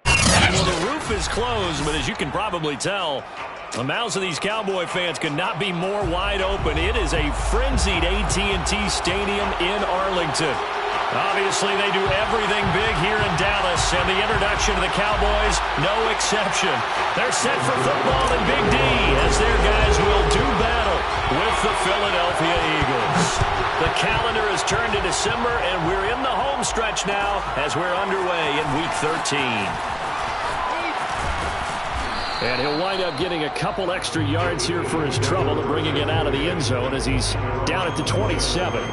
Well, the roof is closed, but as you can probably tell, the mouths of these Cowboy fans could not be more wide open. It is a frenzied AT&T Stadium in Arlington. Obviously, they do everything big here in Dallas, and the introduction of the Cowboys, no exception. They're set for football in Big D as their guys will do battle with the Philadelphia Eagles. The calendar has turned to December, and we're in the home stretch now as we're underway in Week 13. And he'll wind up getting a couple extra yards here for his trouble, bringing it out of the end zone as he's down at the 27.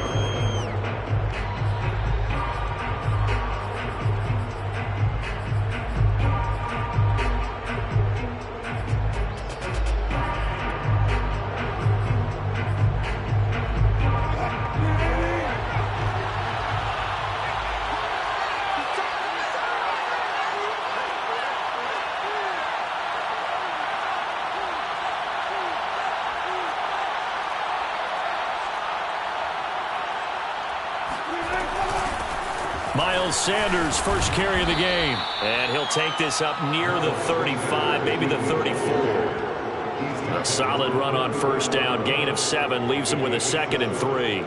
Sanders first carry of the game, and he'll take this up near the 35, maybe the 34. A solid run on first down, gain of 7, leaves him with a 2nd and 3.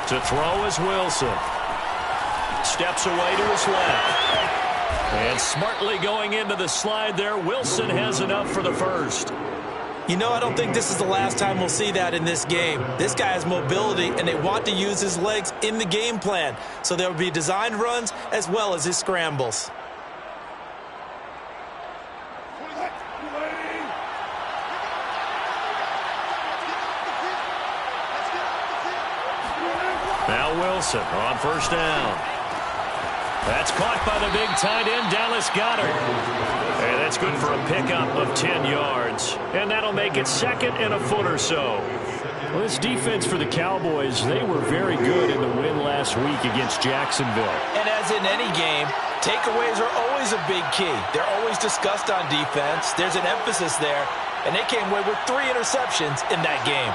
To throw is Wilson. Steps away to his left. And smartly going into the slide there, Wilson has enough for the first. You know, I don't think this is the last time we'll see that in this game. This guy has mobility, and they want to use his legs in the game plan. So there will be designed runs as well as his scrambles. Now Wilson on first down. That's caught by the big tight end, Dallas Goedert. And that's good for a pickup of 10 yards. And that'll make it 2nd and a foot or so. Well, this defense for the Cowboys, they were very good in the win last week against Jacksonville. And as in any game, takeaways are always a big key. They're always discussed on defense. There's an emphasis there. And they came away with 3 interceptions in that game.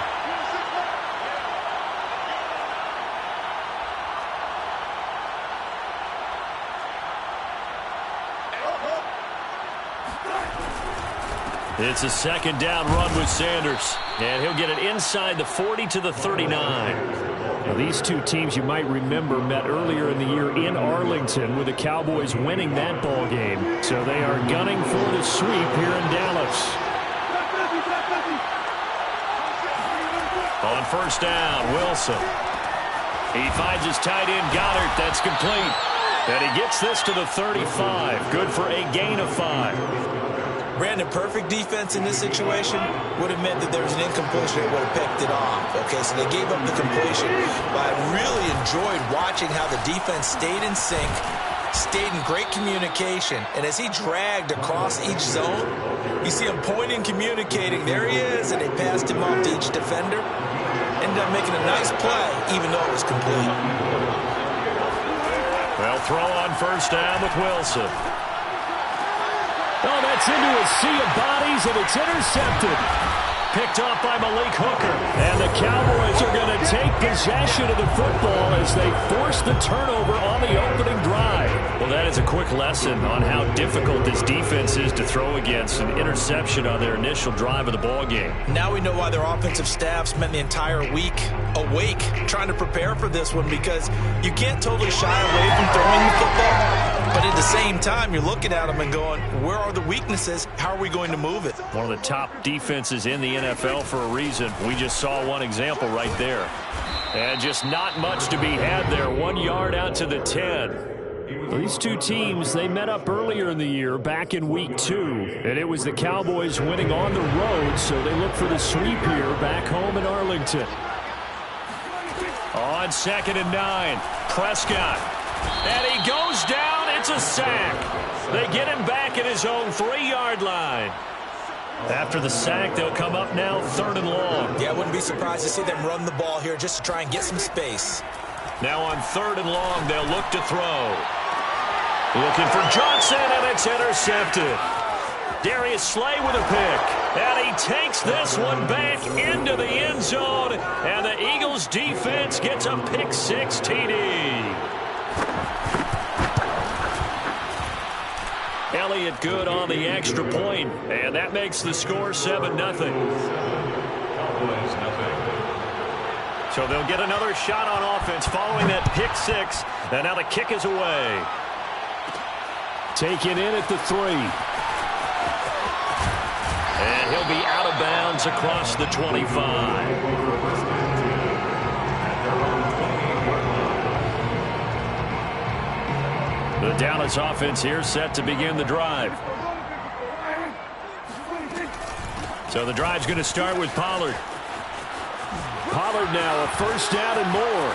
It's a 2nd down run with Sanders. And he'll get it inside the 40 to the 39. Now, these two teams, you might remember, met earlier in the year in Arlington with the Cowboys winning that ball game. So they are gunning for the sweep here in Dallas. On first down, Wilson. He finds his tight end, Goedert. That's complete. And he gets this to the 35. Good for a gain of 5. Brandon, perfect defense in this situation would have meant that there was an incompletion that would have picked it off. Okay, so they gave up the completion. But I really enjoyed watching how the defense stayed in sync, stayed in great communication. And as he dragged across each zone, you see him pointing, communicating. There he is, and they passed him off to each defender. Ended up making a nice play, even though it was complete. Well, throw on first down with Wilson. Oh, that's into a sea of bodies, and it's intercepted. Picked off by Malik Hooker. And the Cowboys are going to take possession of the football as they force the turnover on the opening drive. Well, that is a quick lesson on how difficult this defense is to throw against. An interception on their initial drive of the ball game. Now we know why their offensive staff spent the entire week awake trying to prepare for this one, because you can't totally shy away from throwing the football. But at the same time, you're looking at them and going, where are the weaknesses? How are we going to move it? One of the top defenses in the NFL for a reason. We just saw one example right there. And just not much to be had there. 1 yard out to the 10. Well, these two teams, they met up earlier in the year back in Week 2. And it was the Cowboys winning on the road, so they look for the sweep here back home in Arlington. On 2nd and 9, Prescott. And he goes down. It's a sack. They get him back at his own 3-yard line. After the sack, they'll come up now 3rd and long. Yeah, I wouldn't be surprised to see them run the ball here just to try and get some space. Now on 3rd and long, they'll look to throw. Looking for Johnson, and it's intercepted. Darius Slay with a pick, and he takes this one back into the end zone, and the Eagles defense gets a pick 6 TD. Elliott good on the extra point, and that makes the score 7-0. So they'll get another shot on offense following that pick 6, and now the kick is away. Taken in at the 3. And he'll be out of bounds across the 25. The Dallas offense here set to begin the drive. So the drive's going to start with Pollard. Pollard now a 1st down and more.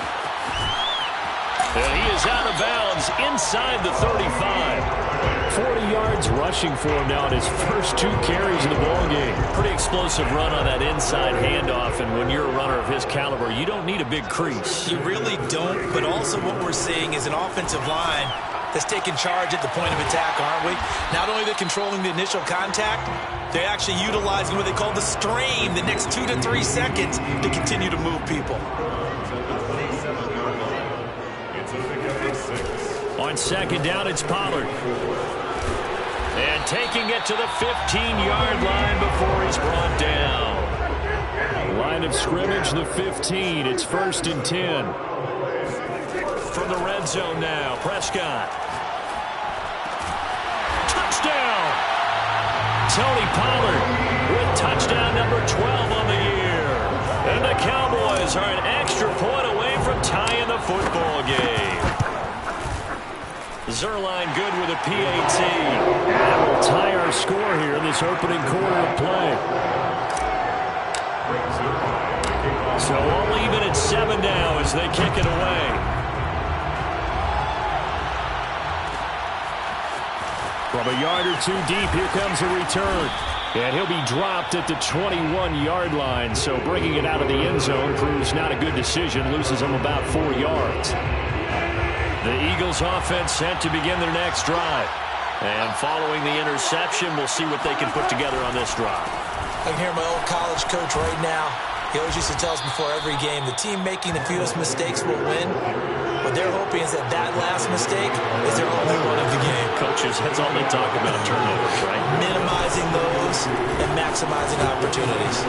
And he is out of bounds inside the 35. 40 yards rushing for him now in his first 2 carries in the ballgame. Pretty explosive run on that inside handoff, and when you're a runner of his caliber, you don't need a big crease. You really don't, but also what we're seeing is an offensive line that's taking charge at the point of attack, aren't we? Not only are they controlling the initial contact, they're actually utilizing what they call the strain the next 2 to 3 seconds to continue to move people. On 2nd down, it's Pollard. And taking it to the 15-yard line before he's brought down. Line of scrimmage, the 15. It's 1st and 10. From the red zone now, Prescott. Touchdown! Tony Pollard with touchdown number 12 on the year. And the Cowboys are an extra point away from tying the football game. Zerline good with a PAT. That will tie our score here in this opening quarter of play. So all even at 7 now as they kick it away. From a yard or 2 deep, here comes a return. And he'll be dropped at the 21-yard line. So bringing it out of the end zone proves not a good decision. Loses him about 4 yards. The Eagles offense set to begin their next drive. And following the interception, we'll see what they can put together on this drive. I can hear my old college coach right now. He always used to tell us before every game, the team making the fewest mistakes will win. What they're hoping is that that last mistake is their only one of the game. Coaches, that's all they talk about, turnovers, right? Minimizing those and maximizing opportunities.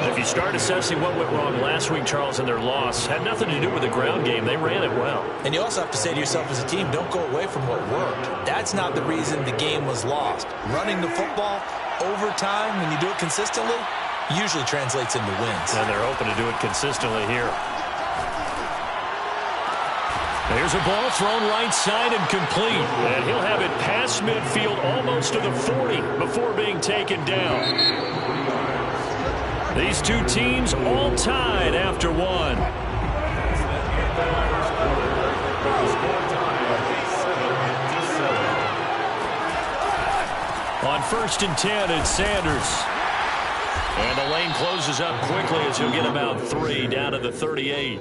If you start assessing what went wrong last week, Charles, in their loss, had nothing to do with the ground game. They ran it well. And you also have to say to yourself as a team, don't go away from what worked. That's not the reason the game was lost. Running the football over time, when you do it consistently, usually translates into wins. And they're hoping to do it consistently here. There's a ball thrown right side and complete. And he'll have it past midfield almost to the 40 before being taken down. These two teams all tied after 1. On 1st and 10, it's Sanders. And the lane closes up quickly as he'll get about 3 down to the 38.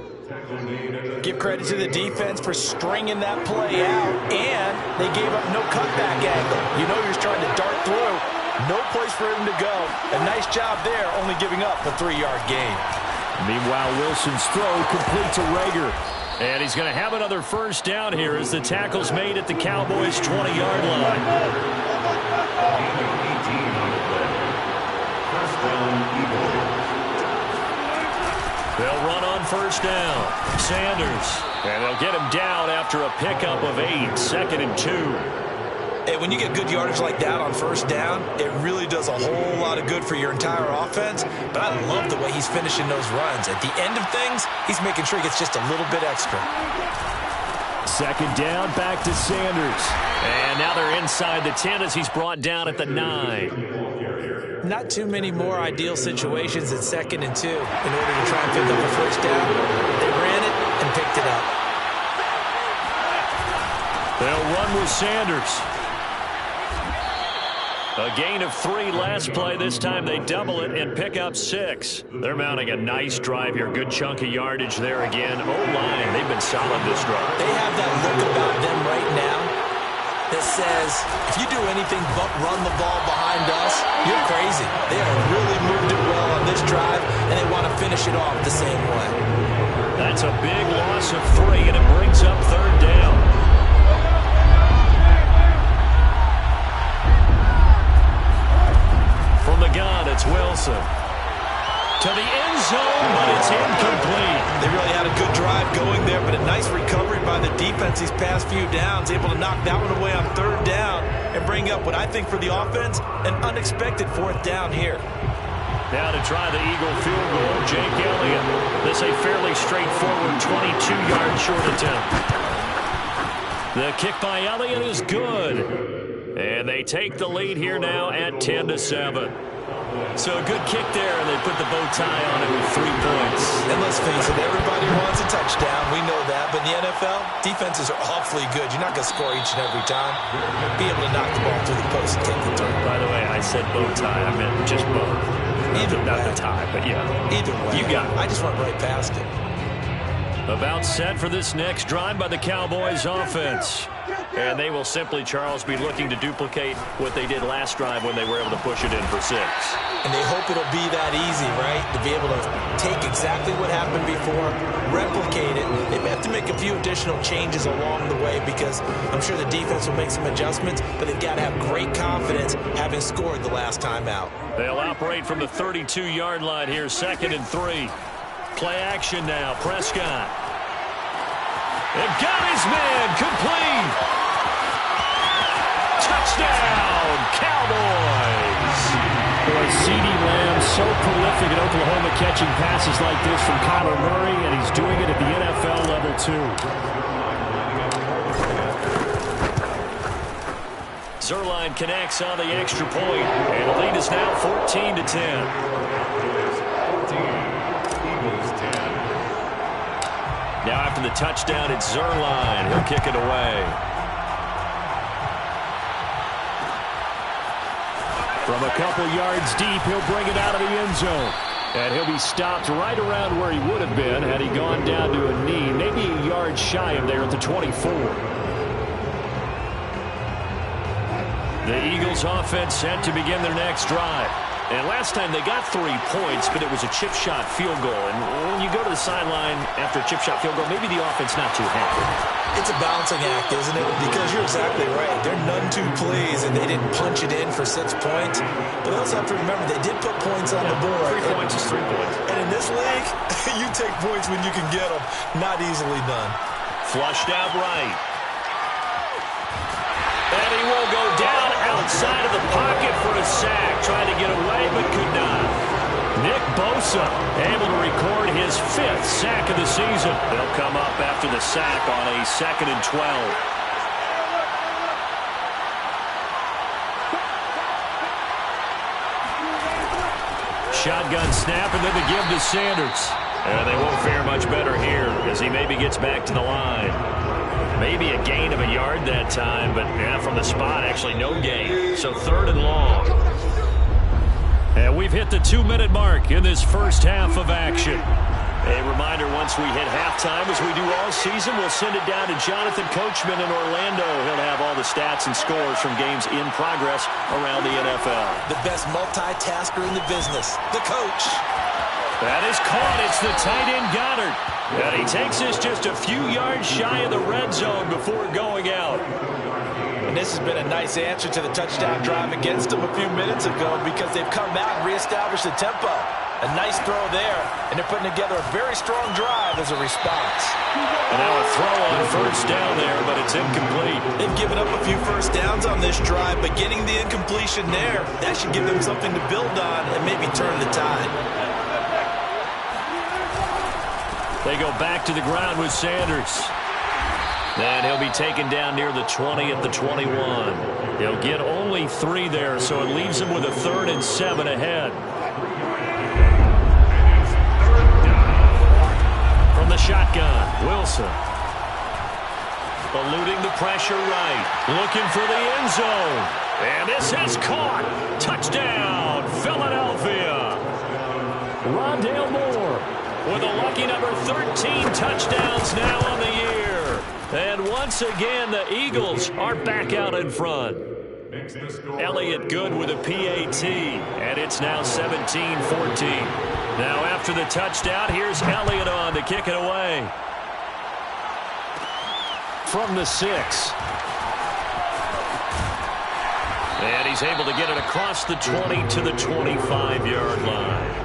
Give credit to the defense for stringing that play out, and they gave up no cutback angle. You know you're trying to dart through. No place for him to go. A nice job there, only giving up a 3-yard gain. Meanwhile, Wilson's throw complete to Rager. And he's going to have another 1st down here as the tackle's made at the Cowboys' 20-yard line. They'll run on 1st down. Sanders. And they'll get him down after a pickup of 8. 2nd and 2. And when you get good yardage like that on 1st down, it really does a whole lot of good for your entire offense. But I love the way he's finishing those runs. At the end of things, he's making sure he gets just a little bit extra. 2nd down, back to Sanders. And now they're inside the 10 as he's brought down at the 9. Not too many more ideal situations at 2nd and 2 in order to try and pick up a 1st down. They ran it and picked it up. They'll run with Sanders. A gain of 3 last play. This time they double it and pick up 6. They're mounting a nice drive here. Good chunk of yardage there again. O-line, they've been solid this drive. They have that look about them right now that says, if you do anything but run the ball behind us, you're crazy. They have really moved it well on this drive, and they want to finish it off the same way. That's a big loss of 3, and it brings up 3rd down. From the gun, it's Wilson. To the end zone, but it's incomplete. They really had a good drive going there, but a nice recovery by the defense these past few downs, able to knock that one away on 3rd down and bring up what I think for the offense, an unexpected 4th down here. Now to try the Eagle field goal, Jake Elliott. This a fairly straightforward 22-yard short attempt. The kick by Elliott is good. And they take the lead here now at 10-7. So a good kick there, and they put the bow tie on it with 3 points. And let's face it, everybody wants a touchdown. We know that. But in the NFL, defenses are awfully good. You're not going to score each and every time. Be able to knock the ball through the post and take the turn. By the way, I said bow tie. I meant just bow. Not the tie, but yeah. Either way. You got it. I just went right past it. About set for this next drive by the Cowboys offense. And they will simply, Charles, be looking to duplicate what they did last drive when they were able to push it in for 6. And they hope it'll be that easy, right? To be able to take exactly what happened before, replicate it. They may have to make a few additional changes along the way because I'm sure the defense will make some adjustments, but they've got to have great confidence having scored the last time out. They'll operate from the 32-yard line here, 2nd and 3. Play action now, Prescott. They've got his man, complete. Touchdown, Cowboys. Boy, CeeDee Lamb, so prolific at Oklahoma catching passes like this from Kyler Murray, and he's doing it at the NFL level too. Zuerlein connects on the extra point, and the lead is now 14-10. Now after the touchdown, it's Zuerlein. He'll kick it away. From a couple yards deep, he'll bring it out of the end zone. And he'll be stopped right around where he would have been had he gone down to a knee, maybe a yard shy of there at the 24. The Eagles offense set to begin their next drive. And last time they got 3 points, but it was a chip shot field goal. And when you go to the sideline after a chip shot field goal, maybe the offense not too happy. It's a balancing act, isn't it? Because you're exactly right. They're none too pleased, and they didn't punch it in for 6 points. But they also have to remember, they did put points on the board. 3 points is 3 points. And in this league, you take points when you can get them. Not easily done. Flushed out right. And he will go down outside of the pocket for a sack. Trying to get away, but could not. Nick Bosa able to record his 5th sack of the season. They'll come up after the sack on a 2nd and 12. Shotgun snap, and then the give to Sanders. And they won't fare much better here as he maybe gets back to the line. Maybe a gain of a yard that time, but yeah, from the spot, actually no gain. So 3rd and long. And we've hit the 2-minute mark in this first half of action. A reminder, once we hit halftime, as we do all season, we'll send it down to Jonathan Coachman in Orlando. He'll have all the stats and scores from games in progress around the NFL. The best multitasker in the business, the coach. That is caught. It's the tight end Goddard. And he takes this just a few yards shy of the red zone before going out. And this has been a nice answer to the touchdown drive against them a few minutes ago because they've come out and reestablished the tempo. A nice throw there, and they're putting together a very strong drive as a response. And now a throw on first down there, but it's incomplete. They've given up a few first downs on this drive, but getting the incompletion there, that should give them something to build on and maybe turn the tide. They go back to the ground with Sanders. And he'll be taken down near the 20 at the 21. He'll get only 3 there, so it leaves him with a 3rd and 7 ahead. From the shotgun, Wilson. Eluding the pressure right. Looking for the end zone. And this is caught. Touchdown, Philadelphia. Rondale Moore with a lucky number 13 touchdowns now on the year. And once again, the Eagles are back out in front. Elliott good with a PAT, and it's now 17-14. Now after the touchdown, here's Elliott on to kick it away. From the 6. And he's able to get it across the 20 to the 25-yard line.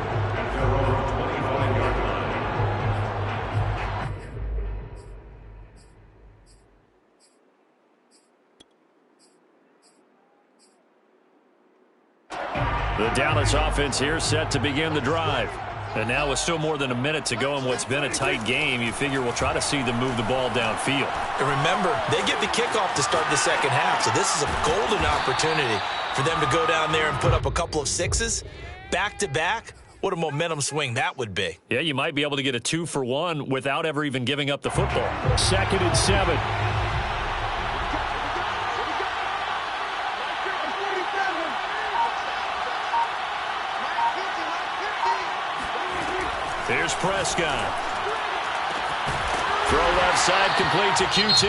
The Dallas offense here set to begin the drive. And now with still more than a minute to go in what's been a tight game, you figure we'll try to see them move the ball downfield. And remember, they get the kickoff to start the second half, so this is a golden opportunity for them to go down there and put up a couple of sixes back-to-back. What a momentum swing that would be. Yeah, you might be able to get a 2-for-1 without ever even giving up the football. 2nd and 7. Here's Prescott. Throw left side, complete to QT.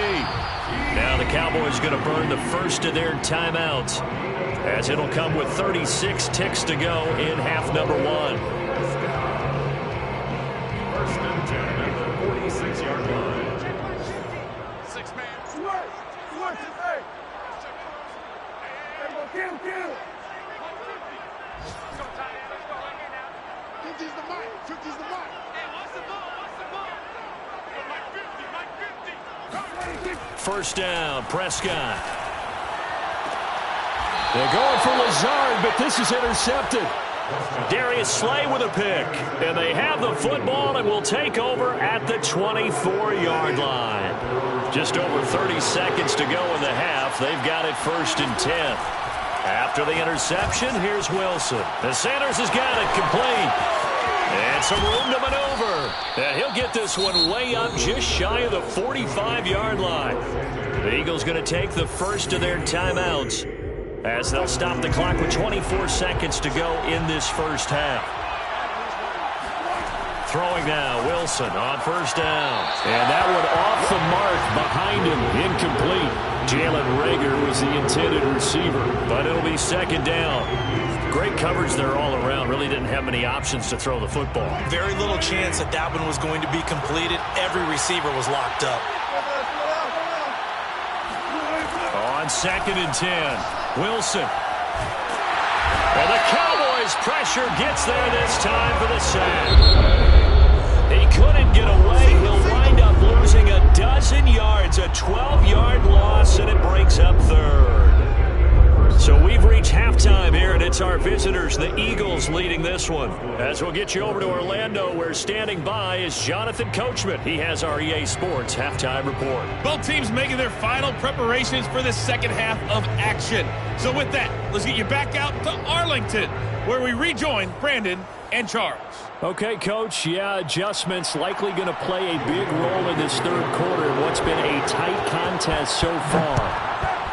Now the Cowboys going to burn the first of their timeouts, as it'll come with 36 ticks to go in half number 1. First and 10 at the 46-yard line. 6 man. First down, Prescott. They're going for Lazard, but this is intercepted. Darius Slay with a pick. And they have the football and will take over at the 24-yard line. Just over 30 seconds to go in the half. They've got it 1st and 10. After the interception, here's Wilson. And Sanders has got it complete. And some room to maneuver. And he'll get this one way up just shy of the 45-yard line. The Eagles going to take the first of their timeouts, as they'll stop the clock with 24 seconds to go in this first half. Throwing now, Wilson on first down. And that one off the mark behind him, incomplete. Jalen Reagor was the intended receiver, but it'll be 2nd down. Great coverage there all around. Really didn't have many options to throw the football. Very little chance that that one was going to be completed. Every receiver was locked up. On 2nd and 10, Wilson. And the Cowboys' pressure gets there this time for the sack. He couldn't get away. He'll wind up losing a dozen yards, a 12-yard loss, and it breaks up 3rd. So we've reached halftime here, and it's our visitors, the Eagles, leading this one. As we'll get you over to Orlando, where standing by is Jonathan Coachman. He has our EA Sports halftime report. Both teams making their final preparations for the second half of action. So with that, let's get you back out to Arlington, where we rejoin Brandon and Charles. Okay, Coach, adjustments likely going to play a big role in this 3rd quarter in what's been a tight contest so far.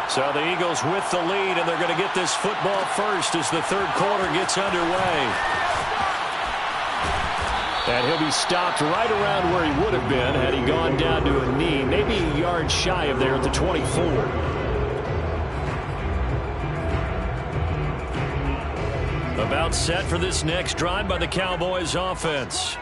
So the Eagles with the lead, and they're going to get this football first as the 3rd quarter gets underway. And he'll be stopped right around where he would have been had he gone down to a knee, maybe a yard shy of there at the 24. About set for this next drive by the Cowboys offense.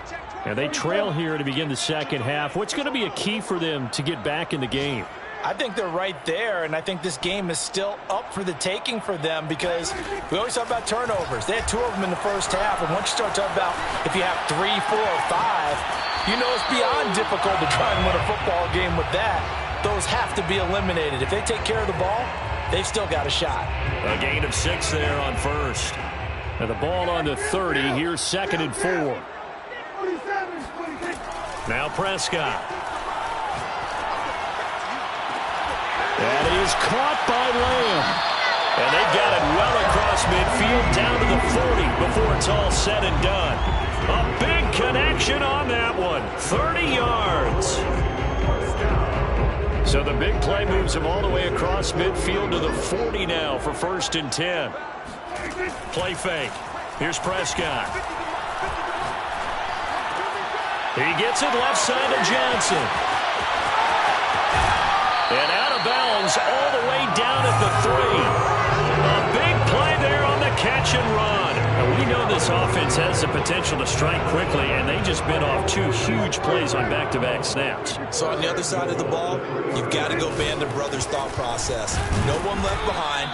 And they trail here to begin the second half. What's going to be a key for them to get back in the game? I think they're right there, and I think this game is still up for the taking for them, because we always talk about turnovers. They had 2 of them in the first half, and once you start talking about if you have 3, 4, or 5, you know it's beyond difficult to try and win a football game with that. Those have to be eliminated. If they take care of the ball, they've still got a shot. A gain of 6 there on first. And the ball on the 30. Here's 2nd and 4. Now Prescott. And he is caught by Lamb. And they've got it well across midfield down to the 40 before it's all said and done. A big connection on that one. 30 yards. So the big play moves him all the way across midfield to the 40 now for 1st and 10. Play fake. Here's Prescott. He gets it left side to Johnson. And out of bounds all the way down at the 3. A big play there on the catch and run. And we know this offense has the potential to strike quickly, and they just bit off 2 huge plays on back-to-back snaps. So on the other side of the ball, you've got to go Band of Brothers thought process. No one left behind.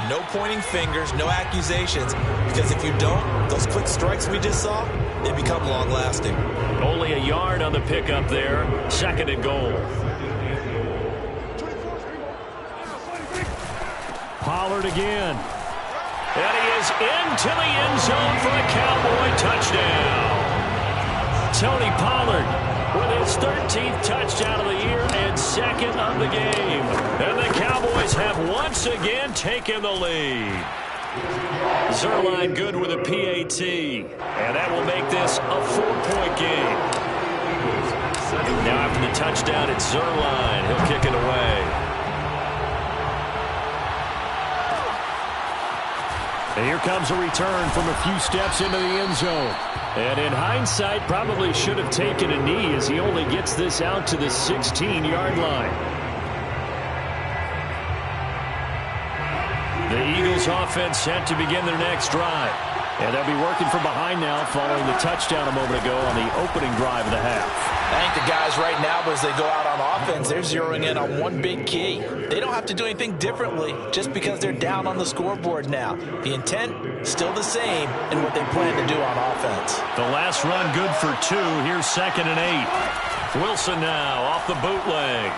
No pointing fingers, no accusations, because if you don't, those quick strikes we just saw, they become long-lasting. Only a yard on the pickup there. 2nd and goal. Pollard again. And he is into the end zone for a Cowboy touchdown. Tony Pollard with his 13th touchdown of the year and 2nd of the game. And the Cowboys have once again taken the lead. Zerline good with a PAT. And that will make this a 4-point game. Now after the touchdown, it's Zerline. He'll kick it away. And here comes a return from a few steps into the end zone. And in hindsight, probably should have taken a knee as he only gets this out to the 16-yard line. The Eagles offense set to begin their next drive. And they'll be working from behind now following the touchdown a moment ago on the opening drive of the half. I think the guys right now, as they go out on offense, they're zeroing in on one big key. They don't have to do anything differently just because they're down on the scoreboard now. The intent, still the same in what they plan to do on offense. The last run good for 2. Here's 2nd and 8. Wilson now off the bootleg.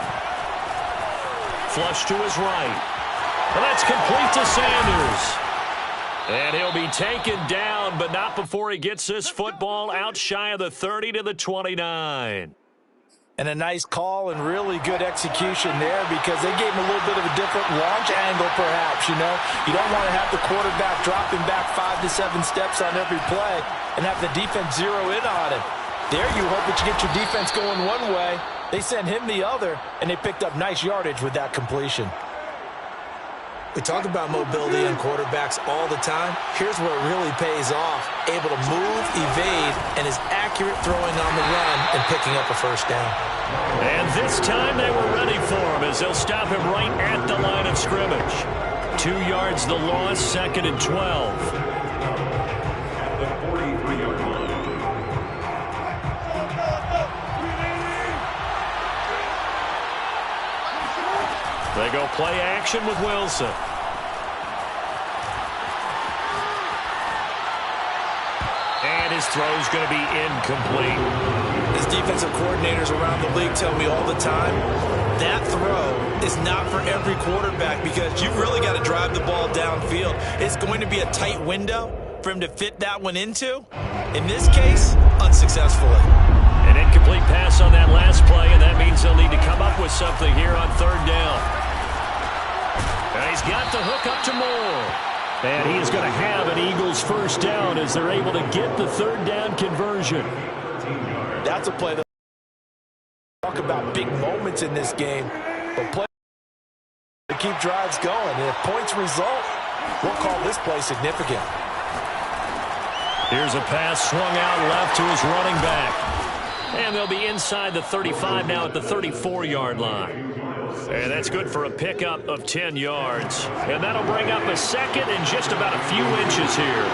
Flush to his right. Well, that's complete to Sanders. And he'll be taken down, but not before he gets this football out shy of the 30 to the 29. And a nice call and really good execution there because they gave him a little bit of a different launch angle perhaps, you know. You don't want to have the quarterback dropping back 5 to 7 steps on every play and have the defense zero in on him. There you hope that you get your defense going one way. They sent him the other, and they picked up nice yardage with that completion. We talk about mobility in quarterbacks all the time. Here's where it really pays off. Able to move, evade, and is accurate throwing on the run and picking up a first down. And this time they were ready for him as they'll stop him right at the line of scrimmage. 2 yards the loss, 2nd and 12. The 43-yard line. They go play action with Wilson. And his throw's going to be incomplete. As defensive coordinators around the league tell me all the time, that throw is not for every quarterback because you've really got to drive the ball downfield. It's going to be a tight window for him to fit that one into. In this case, unsuccessfully. An incomplete pass on that last play, and that means they'll need to come up with something here on 3rd down. And he's got the hook up to Moore. And he is going to have an Eagles first down as they're able to get the 3rd down conversion. That's a play that talk about big moments in this game, but play to keep drives going. And if points result, we'll call this play significant. Here's a pass swung out left to his running back. And they'll be inside the 35 now at the 34-yard line. And that's good for a pickup of 10 yards. And that'll bring up a 2nd and just about a few inches here.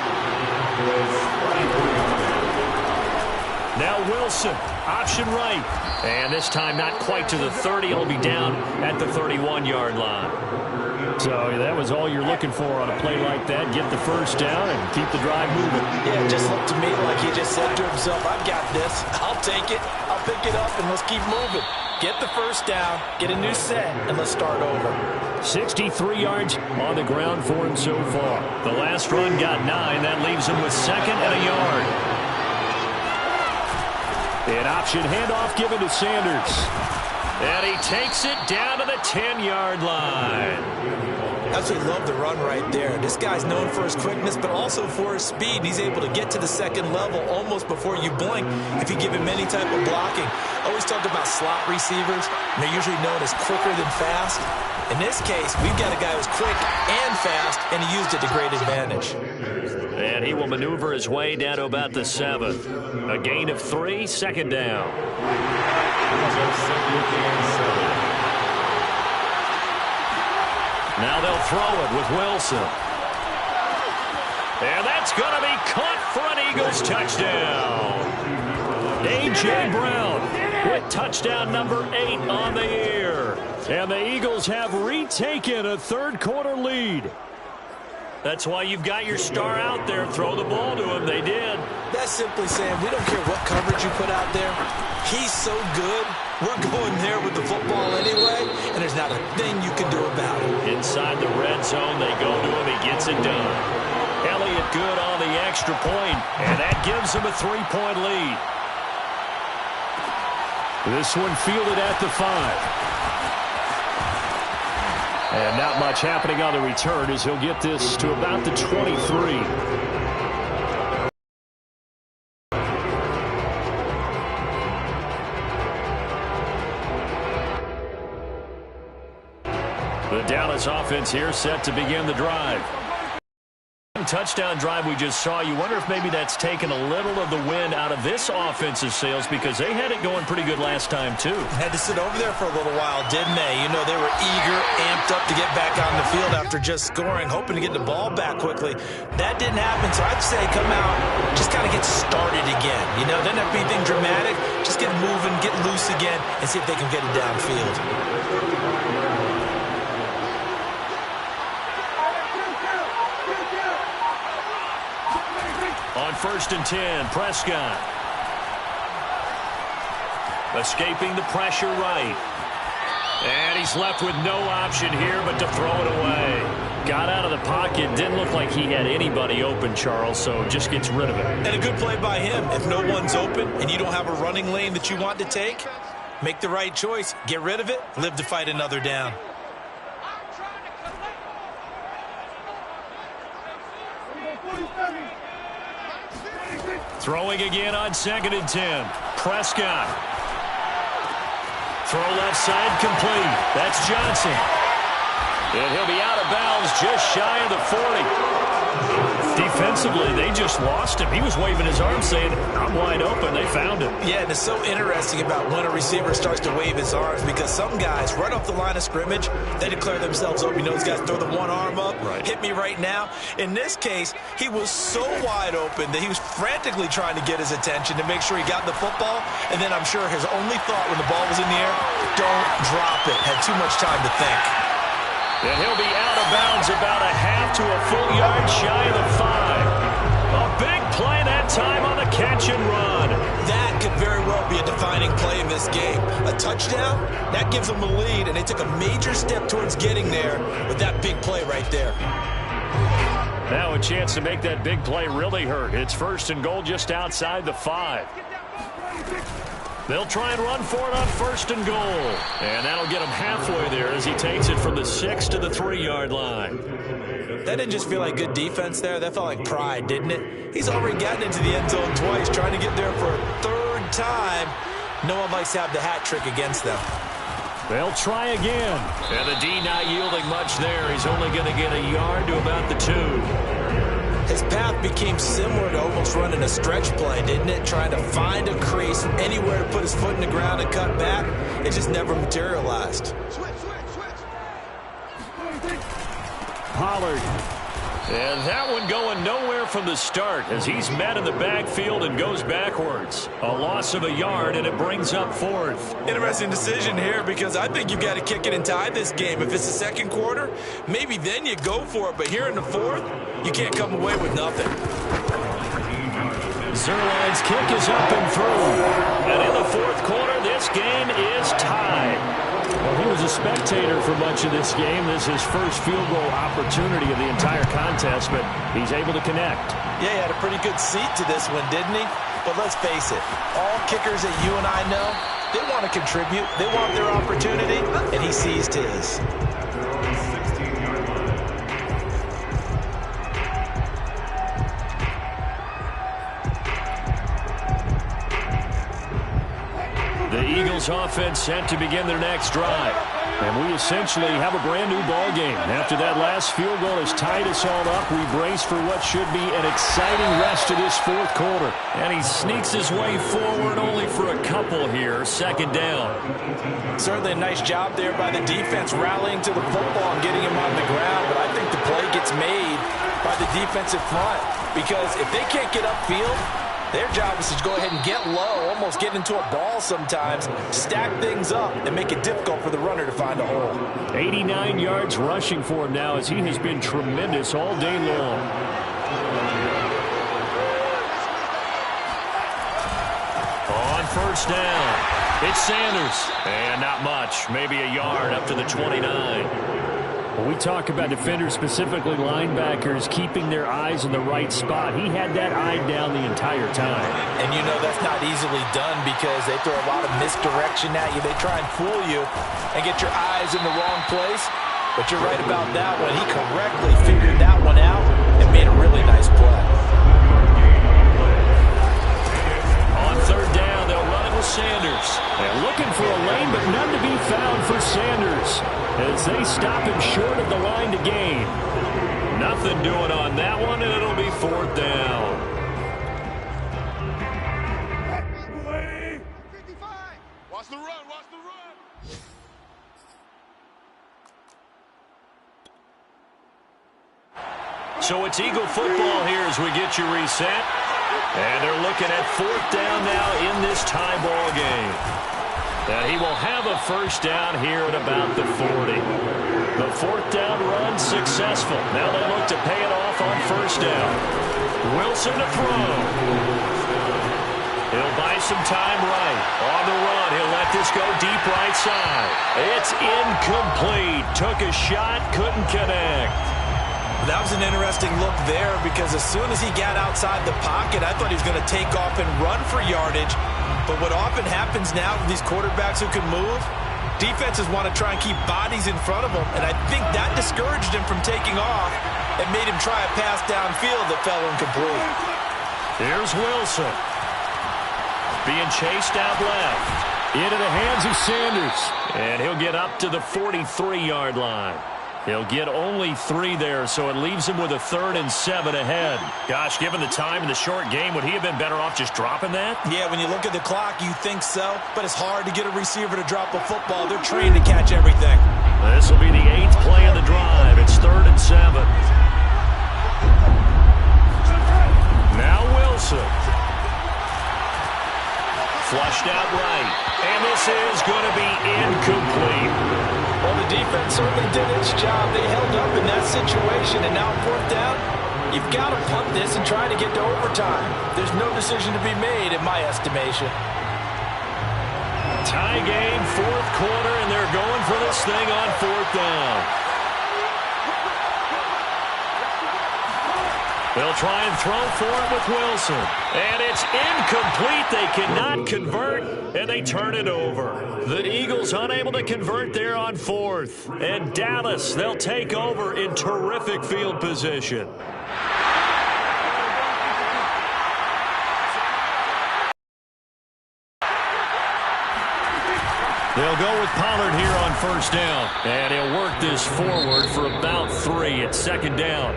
Now Wilson, option right. And this time not quite to the 30. He'll be down at the 31-yard line. So that was all you're looking for on a play like that. Get the first down and keep the drive moving. Yeah, it just looked to me like he just said to himself, I've got this. I'll take it. I'll pick it up, and let's keep moving. Get the first down, get a new set, and let's start over. 63 yards on the ground for him so far. The last run got 9. That leaves him with 2nd and a yard. An option handoff given to Sanders. And he takes it down to the 10-yard line. Absolutely love the run right there. This guy's known for his quickness, but also for his speed. And he's able to get to the second level almost before you blink if you give him any type of blocking. I always talk about slot receivers, and they're usually known as quicker than fast. In this case, we've got a guy who's quick and fast, and he used it to great advantage. And he will maneuver his way down to about the 7th. A gain of 3, second down. Now they'll throw it with Wilson. And that's going to be caught for an Eagles touchdown. A.J. Brown with touchdown number 8 on the year. And the Eagles have retaken a third-quarter lead. That's why you've got your star out there. Throw the ball to him. They did. That's simply saying we don't care what coverage you put out there. He's so good. We're going there with the football anyway, and there's not a thing you can do about it. Inside the red zone, they go to him. He gets it done. Elliott good on the extra point, and that gives him a 3-point lead. This one fielded at the 5. And not much happening on the return as he'll get this to about the 23. The Dallas offense here set to begin the drive. Touchdown drive we just saw. You wonder if maybe that's taken a little of the wind out of this offensive sails because they had it going pretty good last time too. Had to sit over there for a little while, didn't they? You know, they were eager, amped up to get back on the field after just scoring, hoping to get the ball back quickly. That didn't happen, so I'd say come out, just kind of get started again. You know, doesn't have to be anything dramatic. Just get moving, get loose again, and see if they can get it downfield. On 1st and 10, Prescott. Escaping the pressure right. And he's left with no option here but to throw it away. Got out of the pocket. Didn't look like he had anybody open, Charles, so just gets rid of it. And a good play by him. If no one's open and you don't have a running lane that you want to take, make the right choice. Get rid of it. Live to fight another down. Throwing again on 2nd and 10. Prescott. Throw left side complete. That's Johnson. And he'll be out of bounds just shy of the 40. Defensively, they just lost him. He was waving his arm saying, I'm wide open. They found him. Yeah, and it's so interesting about when a receiver starts to wave his arms because some guys, right off the line of scrimmage, they declare themselves open. You know, those guys throw the one arm up, right. Hit me right now. In this case, he was so wide open that he was frantically trying to get his attention to make sure he got the football. And then I'm sure his only thought when the ball was in the air, don't drop it. Had too much time to think. And he'll be out of bounds about a half to a full yard shy of the 5. A big play that time on the catch and run. That could very well be a defining play in this game. A touchdown, that gives them the lead, and they took a major step towards getting there with that big play right there. Now a chance to make that big play really hurt. It's 1st and goal just outside the 5. They'll try and run for it on 1st and goal. And that'll get him halfway there as he takes it from the 6 to the 3-yard line. That didn't just feel like good defense there. That felt like pride, didn't it? He's already gotten into the end zone twice, trying to get there for a 3rd time. No one likes to have the hat trick against them. They'll try again. And the D not yielding much there. He's only going to get a yard to about the 2. His path became similar to almost running a stretch play, didn't it? Trying to find a crease, anywhere to put his foot in the ground and cut back. It just never materialized. Pollard. And that one going nowhere from the start as he's met in the backfield and goes backwards. A loss of a yard, and it brings up 4th. Interesting decision here because I think you've got to kick it and tie this game. If it's the 2nd quarter, maybe then you go for it. But here in the 4th, you can't come away with nothing. Zerline's kick is up and through. And in the 4th quarter, this game is tied. Well, he was a spectator for much of this game. This is his first field goal opportunity of the entire contest, but he's able to connect. Yeah, he had a pretty good seat to this one, didn't he? But let's face it, all kickers that you and I know, they want to contribute. They want their opportunity, and he seized his. 16-yard line. The Eagles offense set to begin their next drive. And we essentially have a brand new ball game. After that last field goal has tied us all up, we brace for what should be an exciting rest of this fourth quarter. And he sneaks his way forward only for a couple here. Second down. Certainly a nice job there by the defense rallying to the football and getting him on the ground. But I think the play gets made by the defensive front. Because if they can't get upfield, their job is to go ahead and get low, almost get into a ball sometimes, stack things up, and make it difficult for the runner to find a hole. 89 yards rushing for him now as he has been tremendous all day long. On first down, it's Sanders. And not much, maybe a yard up to the 29. When we talk about defenders, specifically linebackers, keeping their eyes in the right spot, he had that eye down the entire time. And you know that's not easily done because they throw a lot of misdirection at you. They try and fool you and get your eyes in the wrong place. But you're right about that one. He correctly figured that one out and made a really nice play. On third down, they'll run it with Sanders. They're looking for a lane, but none to be found for Sanders as they stop him short of the line to gain. Nothing doing on that one, and it'll be fourth down. 55. Watch the run. Watch the run. So it's Eagle football here as we get you reset. And they're looking at fourth down now in this tie ball game. And he will have a first down here at about the 40. The fourth down run successful. Now they look to pay it off on first down. Wilson to throw. He'll buy some time right. On the run, he'll let this go deep right side. It's incomplete. Took a shot, couldn't connect. That was an interesting look there because as soon as he got outside the pocket, I thought he was going to take off and run for yardage. But what often happens now with these quarterbacks who can move, defenses want to try and keep bodies in front of them, and I think that discouraged him from taking off and made him try a pass downfield that fell incomplete. Here's Wilson. Being chased out left. Into the hands of Sanders. And he'll get up to the 43-yard line. He'll get only 3 there, so it leaves him with a 3rd and 7 ahead. Gosh, given the time in the short game, would he have been better off just dropping that? Yeah, when you look at the clock, you think so, but it's hard to get a receiver to drop a football. They're trained to catch everything. This will be the 8th play of the drive. It's 3rd and 7. Now Wilson. Flushed out right. And this is going to be incomplete. Well, the defense certainly did its job. They held up in that situation, and now fourth down, you've got to punt this and try to get to overtime. There's no decision to be made in my estimation. Tie game, fourth quarter, and they're going for this thing on fourth down. They'll try and throw for it with Wilson. And it's incomplete. They cannot convert, and they turn it over. The Eagles unable to convert there on fourth. And Dallas, they'll take over in terrific field position. They'll go with Pollard here on first down. And he'll work this forward for about 3 at second down.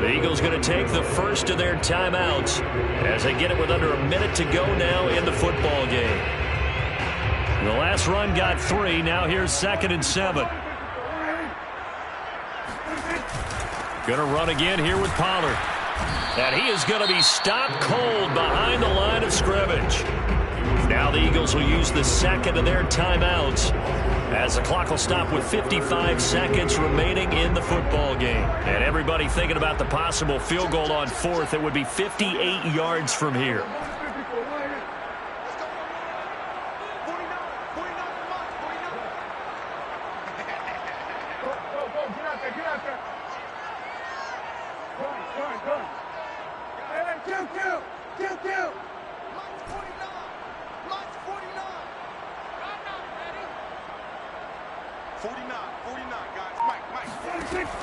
The Eagles going to take the first of their timeouts as they get it with under a minute to go now in the football game. The last run got 3. Now here's 2nd and 7. Going to run again here with Pollard. And he is going to be stopped cold behind the line of scrimmage. Now the Eagles will use the second of their timeouts as the clock will stop with 55 seconds remaining in the football game. And everybody thinking about the possible field goal on fourth. It would be 58 yards from here.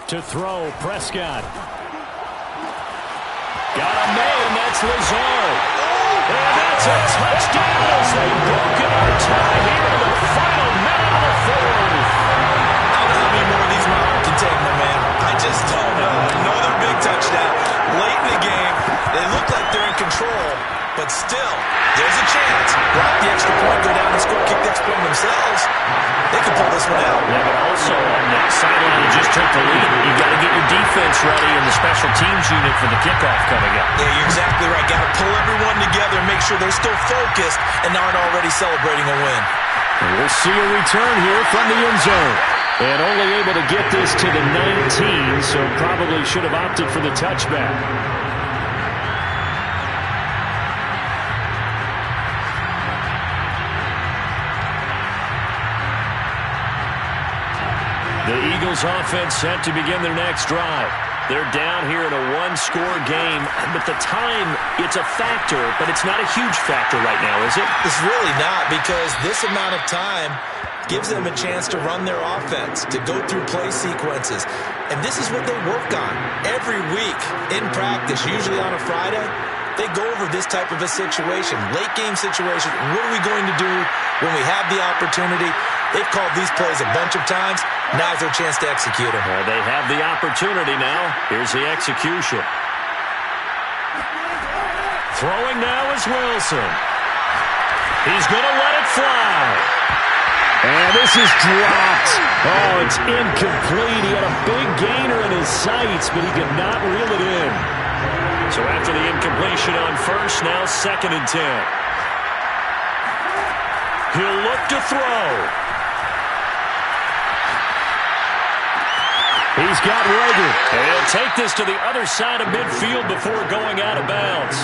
To throw, Prescott. Got a man, that's Lazard. And that's a touchdown as they've broken our tie here in the final minute of the fourth. I don't know how many more of these my heart can take, my man. I just don't know. Another big touchdown late in the game. They look like they're in control, but still, there's a chance. Block the extra point, go down and score, kick the extra point themselves. They can pull this one out. Yeah, but also on that sideline you just took the lead. You've got to get your defense ready and the special teams unit for the kickoff coming up. Yeah, you're exactly right. Got to pull everyone together and make sure they're still focused and aren't already celebrating a win. And we'll see a return here from the end zone. And only able to get this to the 19, so probably should have opted for the touchback. The Eagles offense set to begin their next drive. They're down here in a one-score game, but the time, it's a factor, but it's not a huge factor right now, is it? It's really not, because this amount of time gives them a chance to run their offense, to go through play sequences. And this is what they work on every week in practice, usually on a Friday. They go over this type of a situation, late game situation. What are we going to do when we have the opportunity? They've called these plays a bunch of times. Now's their chance to execute them. They have the opportunity now. Here's the execution. Throwing now is Wilson. He's going to let it fly. And this is dropped. Oh, it's incomplete. He had a big gainer in his sights, but he could not reel it in. So after the incompletion on first, now 2nd and 10. He'll look to throw. He's got Rager. And he'll take this to the other side of midfield before going out of bounds.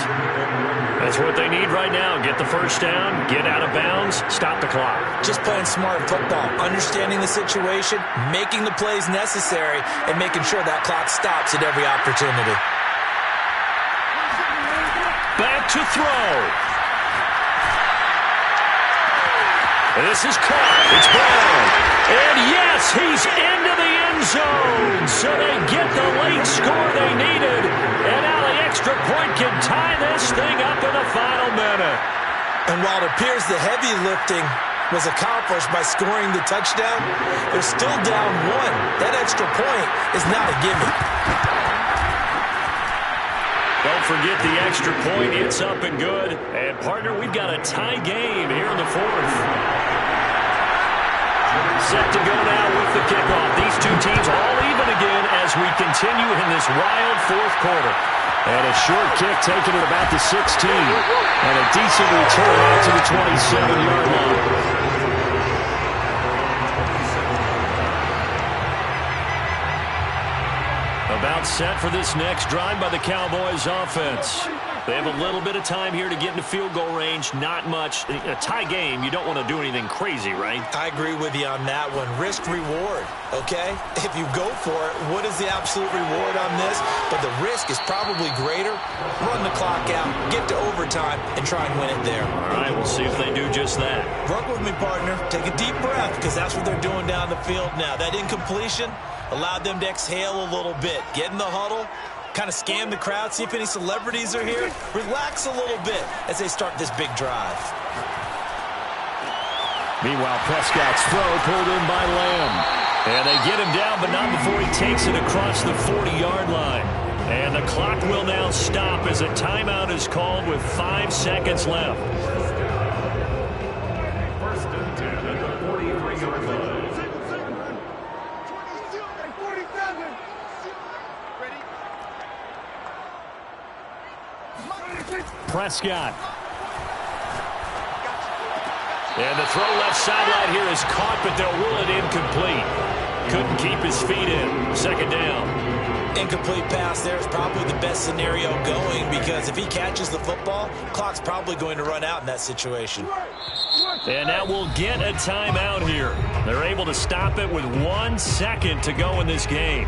That's what they need right now. Get the first down, get out of bounds, stop the clock. Just playing smart football, understanding the situation, making the plays necessary, and making sure that clock stops at every opportunity. Back to throw. This is caught. It's Brown. And yes, he's into the end zone. So they get the late score they needed. And now the extra point can tie this thing up in the final minute. And while it appears the heavy lifting was accomplished by scoring the touchdown, they're still down one. That extra point is not a gimme. Don't forget the extra point. It's up and good. And, partner, we've got a tie game here in the fourth. Set to go now with the kickoff. These two teams all even again as we continue in this wild fourth quarter. And a short kick taken at about the 16. And a decent return out to the 27-yard line. About set for this next drive by the Cowboys offense. They have a little bit of time here to get into field goal range. Not much. A tie game, you don't want to do anything crazy, right? I agree with you on that one. Risk reward, okay? If you go for it, what is the absolute reward on this? But the risk is probably greater. Run the clock out, get to overtime, and try and win it there. All right, we'll see if they do just that. Work with me, partner. Take a deep breath, because that's what they're doing down the field now. That incompletion allowed them to exhale a little bit. Get in the huddle, kind of scan the crowd, see if any celebrities are here. Relax a little bit as they start this big drive. Meanwhile, Prescott's throw pulled in by Lamb. And they get him down, but not before he takes it across the 40-yard line. And the clock will now stop as a timeout is called with 5 seconds left. First and 10 at the 43-yard line. Prescott. And the throw left sideline here is caught, but they'll rule it incomplete. Couldn't keep his feet in. 2nd down. Incomplete pass there is probably the best scenario going, because if he catches the football, clock's probably going to run out in that situation. And now we'll get a timeout here. They're able to stop it with 1 second to go in this game.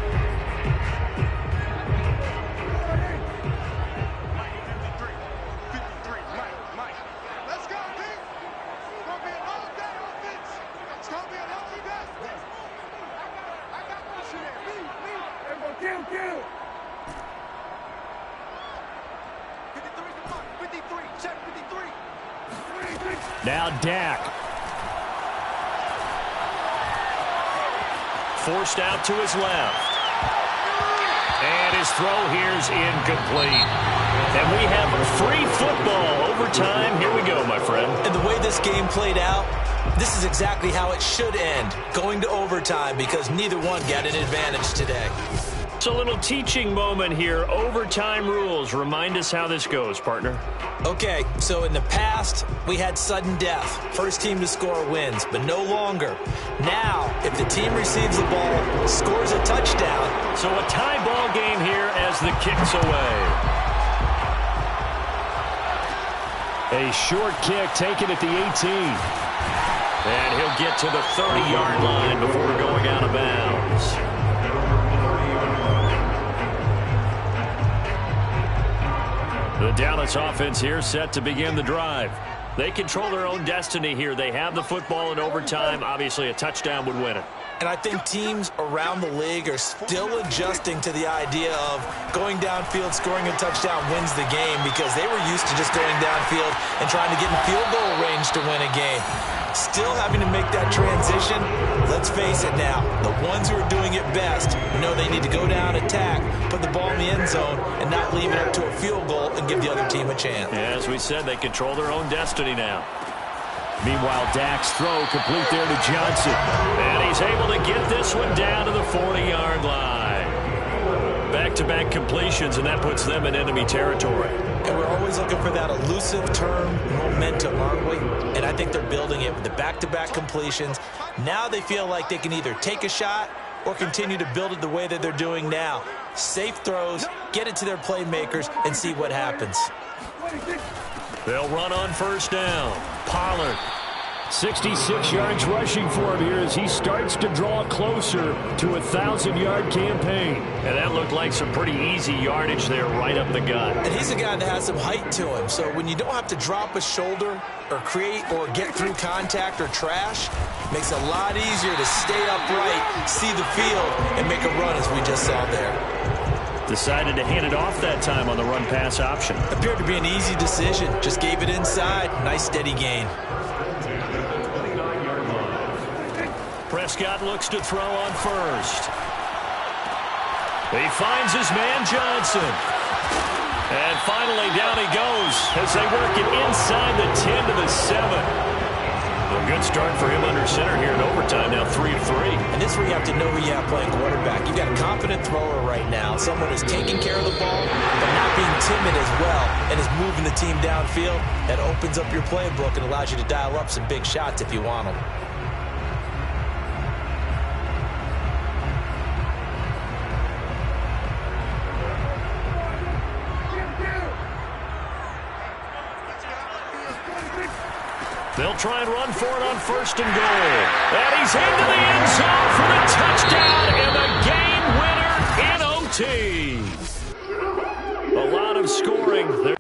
Now Dak. Forced out to his left. And his throw here's incomplete. And we have free football. Overtime. Here we go, my friend. And the way this game played out, this is exactly how it should end, going to overtime, because neither one got an advantage today. It's a little teaching moment here. Overtime rules. Remind us how this goes, partner. Okay, so in the past, we had sudden death. First team to score wins, but no longer. Now, if the team receives the ball, scores a touchdown. So a tie ball game here as the kick's away. A short kick taken at the 18. And he'll get to the 30-yard line before going out of bounds. The Dallas offense here set to begin the drive. They control their own destiny here. They have the football in overtime. Obviously, a touchdown would win it. And I think teams around the league are still adjusting to the idea of going downfield, scoring a touchdown wins the game, because they were used to just going downfield and trying to get in field goal range to win a game. Still having to make that transition. Let's face it now, the ones who are doing it best know they need to go down, attack, put the ball in the end zone, and not leave it up to a field goal and give the other team a chance. Yeah, as we said, they control their own destiny now. Meanwhile, Dak's throw complete there to Johnson. And he's able to get this one down to the 40-yard line. Back-to-back completions, and that puts them in enemy territory. And we're always looking for that elusive term, momentum, aren't we? And I think they're building it with the back-to-back completions. Now they feel like they can either take a shot or continue to build it the way that they're doing now. Safe throws, get it to their playmakers, and see what happens. They'll run on first down. Pollard. 66 yards rushing for him here as he starts to draw closer to a 1,000-yard campaign. And that looked like some pretty easy yardage there right up the gut. And he's a guy that has some height to him, so when you don't have to drop a shoulder or create or get through contact or trash, makes it a lot easier to stay upright, see the field, and make a run as we just saw there. Decided to hand it off that time on the run-pass option. Appeared to be an easy decision. Just gave it inside. Nice steady gain. Prescott looks to throw on first. He finds his man Johnson. And finally down he goes as they work it inside the 10 to the 7. A good start for him under center here in overtime, now 3 of 3. And this is where you have to know who you have playing quarterback. You've got a confident thrower right now, someone who's taking care of the ball, but not being timid as well, and is moving the team downfield. That opens up your playbook and allows you to dial up some big shots if you want them. They'll try and run for it on first and goal. And he's into the end zone for the touchdown and the game winner in OT. A lot of scoring. They're